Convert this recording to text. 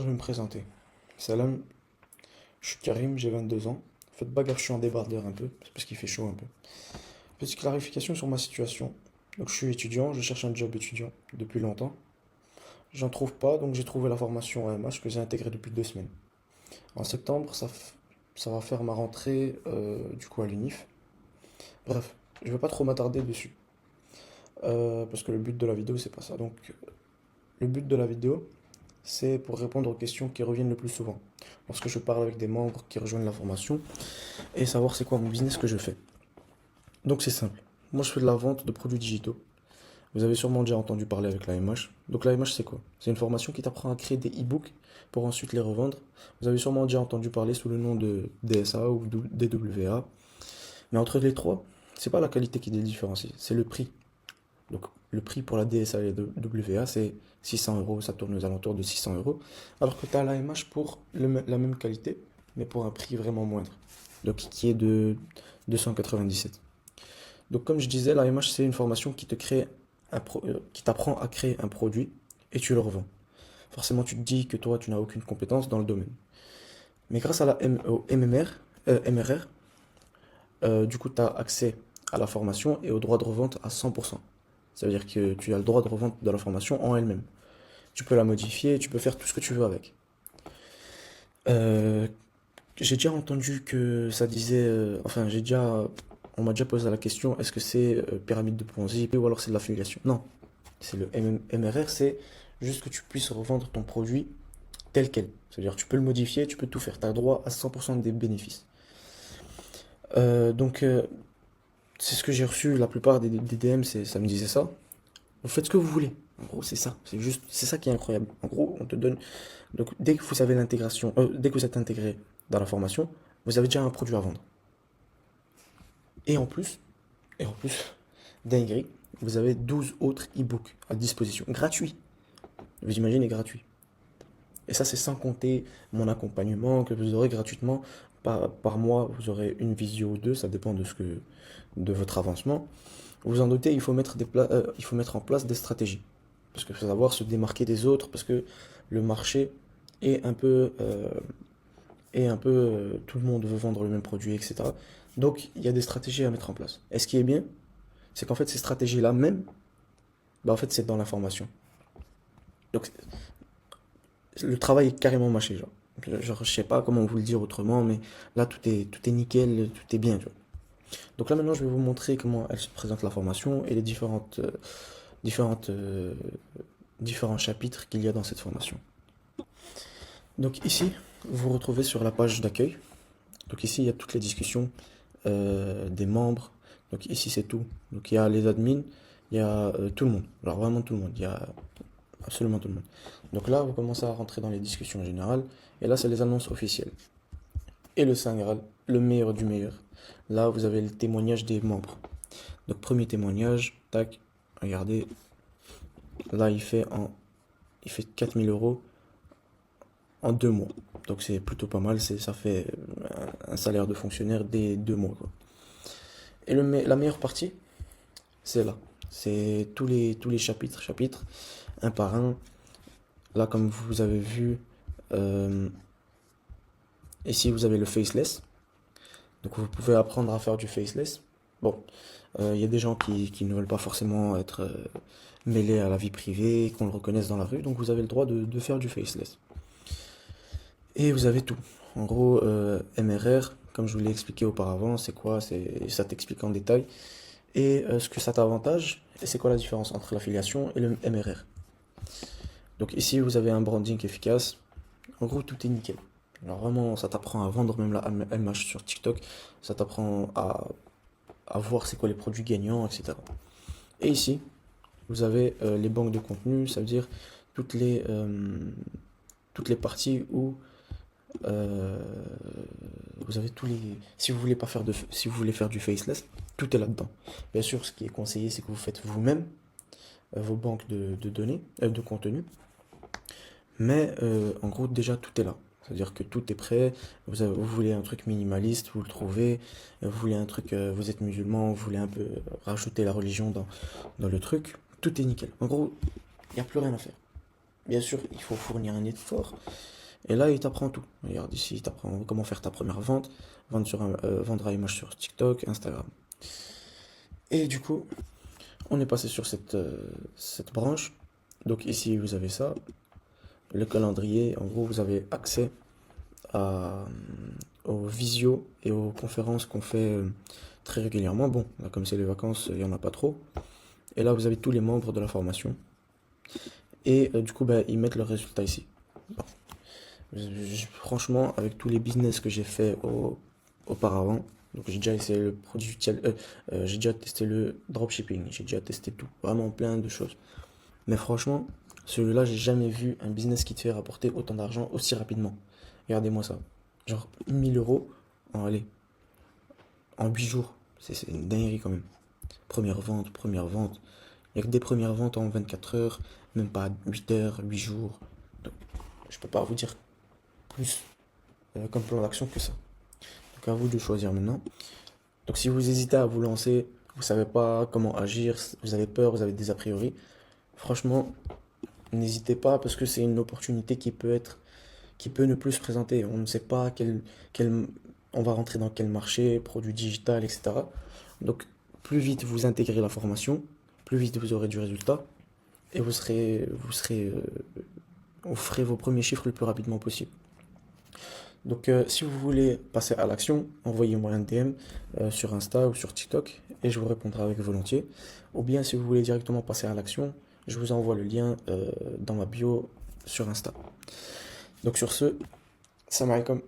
Je vais me présenter. Salam, je suis Karim, j'ai 22 ans. Faites pas gaffe, je suis en débardeur un peu, c'est parce qu'il fait chaud un peu. Petite clarification sur ma situation. Donc je suis étudiant, je cherche un job étudiant depuis longtemps. J'en trouve pas, donc j'ai trouvé la formation AMH que j'ai intégrée depuis 2 semaines. En septembre, ça va faire ma rentrée du coup à l'UNIF. Bref, je vais pas trop m'attarder dessus. Parce que le but de la vidéo, c'est pas ça. Donc le but de la vidéo, c'est pour répondre aux questions qui reviennent le plus souvent. Lorsque je parle avec des membres qui rejoignent la formation, et savoir c'est quoi mon business que je fais. Donc c'est simple. Moi je fais de la vente de produits digitaux. Vous avez sûrement déjà entendu parler avec la MH. Donc la MH c'est quoi? C'est une formation qui t'apprend à créer des e-books pour ensuite les revendre. Vous avez sûrement déjà entendu parler sous le nom de DSA ou DWA. Mais entre les trois, c'est pas la qualité qui les différencie, c'est le prix. Donc le prix pour la DSA et la WA c'est 600 euros, ça tourne aux alentours de 600 euros. Alors que tu as la MH pour la même qualité, mais pour un prix vraiment moindre. Donc qui est de 297. Donc comme je disais, la l'AMH c'est une formation qui te crée qui t'apprend à créer un produit et tu le revends. Forcément tu te dis que toi tu n'as aucune compétence dans le domaine. Mais grâce à au MRR, du coup tu as accès à la formation et au droit de revente à 100%. Ça veut dire que tu as le droit de revente de la formation en elle-même. Tu peux la modifier, tu peux faire tout ce que tu veux avec. Euh, j'ai déjà entendu que ça disait, on m'a déjà posé la question, est-ce que c'est pyramide de Ponzi ou alors c'est de l'affiliation? Non, c'est le MRR, c'est juste que tu puisses revendre ton produit tel quel. C'est-à-dire tu peux le modifier, tu peux tout faire, tu as droit à 100% des bénéfices. Donc c'est ce que j'ai reçu, la plupart des DM, ça me disait ça. Vous faites ce que vous voulez. En gros, c'est ça. C'est ça qui est incroyable. En gros, on te donne. Donc, dès que vous avez l'intégration, dès que vous êtes intégré dans la formation, vous avez déjà un produit à vendre. Et en plus, et en plus, dinguerie, vous avez 12 autres e-books à disposition, gratuits. Vous imaginez, gratuits. Et ça, c'est sans compter mon accompagnement que vous aurez gratuitement. Par mois, vous aurez une visio ou deux, ça dépend de votre avancement. Vous en doutez, il faut mettre en place des stratégies. Parce qu'il faut savoir se démarquer des autres, parce que le marché est tout le monde veut vendre le même produit, etc. Donc, il y a des stratégies à mettre en place. Et ce qui est bien, c'est qu'en fait, ces stratégies-là même, bah, en fait, c'est dans l'information. Donc, le travail est carrément mâché, genre. Genre, je sais pas comment vous le dire autrement, mais là, tout est nickel, tout est bien, tu vois. Donc là, maintenant, je vais vous montrer comment elle se présente la formation et les différentes, euh, différents chapitres qu'il y a dans cette formation. Donc ici, vous vous retrouvez sur la page d'accueil. Donc ici, il y a toutes les discussions des membres. Donc ici, c'est tout. Donc il y a les admins, il y a tout le monde. Alors vraiment tout le monde. Il y a absolument tout le monde. Donc là, vous commencez à rentrer dans les discussions générales. Et là, c'est les annonces officielles. Et le Saint Graal, le meilleur du meilleur. Là, vous avez le témoignage des membres. Donc premier témoignage, tac, regardez. Là, il fait 4000 € en 2 mois. Donc c'est plutôt pas mal, ça fait un salaire de fonctionnaire dès 2 mois, quoi. Et la meilleure partie, c'est là. C'est tous les chapitres, un par un. Là, comme vous avez vu, euh, ici vous avez le faceless. Donc vous pouvez apprendre à faire du faceless. Bon, il y a des gens qui ne veulent pas forcément être mêlés à la vie privée, qu'on le reconnaisse dans la rue, donc vous avez le droit de faire du faceless. Et vous avez tout. En gros, MRR, comme je vous l'ai expliqué auparavant, c'est quoi? Ça t'explique en détail. Et ce que ça t'avantage, et c'est quoi la différence entre l'affiliation et le MRR. Donc ici, vous avez un branding efficace. En gros, tout est nickel. Alors vraiment, ça t'apprend à vendre même la MH sur TikTok. Ça t'apprend à voir c'est quoi les produits gagnants, etc. Et ici, vous avez les banques de contenu, ça veut dire toutes les, euh, toutes les parties où euh, vous avez tous les. Si vous voulez pas faire si vous voulez faire du faceless, tout est là-dedans. Bien sûr, ce qui est conseillé, c'est que vous faites vous-même vos banques de données, de contenu. Mais en gros, déjà tout est là. C'est-à-dire que tout est prêt. Vous voulez un truc minimaliste, vous le trouvez. Vous voulez un truc, vous êtes musulman, vous voulez un peu rajouter la religion dans le truc. Tout est nickel. En gros, il n'y a plus rien à faire. bien sûr, il faut fournir un effort. Et là, il t'apprend tout. Regarde ici, il t'apprend comment faire ta première vente, vendre à image sur TikTok, Instagram. Et du coup, on est passé sur cette branche. Donc ici, vous avez ça, le calendrier. En gros, vous avez accès à, aux visios et aux conférences qu'on fait très régulièrement. Bon, là, comme c'est les vacances, il n'y en a pas trop. Et là, vous avez tous les membres de la formation. Et du coup, bah, ils mettent leurs résultats ici. Bon. Franchement, avec tous les business que j'ai fait auparavant, donc j'ai déjà essayé le produit, j'ai déjà testé le dropshipping, j'ai déjà testé tout, vraiment plein de choses. Mais franchement, celui-là, j'ai jamais vu un business qui te fait rapporter autant d'argent aussi rapidement. Regardez-moi ça. Genre 1000 € allez, en 8 jours. C'est une dinguerie quand même. Première vente, première vente. Il n'y a que des premières ventes en 24 heures, même pas 8 heures, 8 jours. Donc, je peux pas vous dire plus comme plan d'action que ça. Donc à vous de choisir maintenant. Donc si vous hésitez à vous lancer, vous savez pas comment agir, vous avez peur, vous avez des a priori, franchement, n'hésitez pas parce que c'est une opportunité qui peut ne plus se présenter. On ne sait pas on va rentrer dans quel marché, produit digital, etc. Donc plus vite vous intégrez la formation, plus vite vous aurez du résultat et vous ferez vos premiers chiffres le plus rapidement possible. Donc, si vous voulez passer à l'action, envoyez-moi un DM sur Insta ou sur TikTok et je vous répondrai avec volontiers. Ou bien, si vous voulez directement passer à l'action, je vous envoie le lien dans ma bio sur Insta. Donc, sur ce, salam alaikum.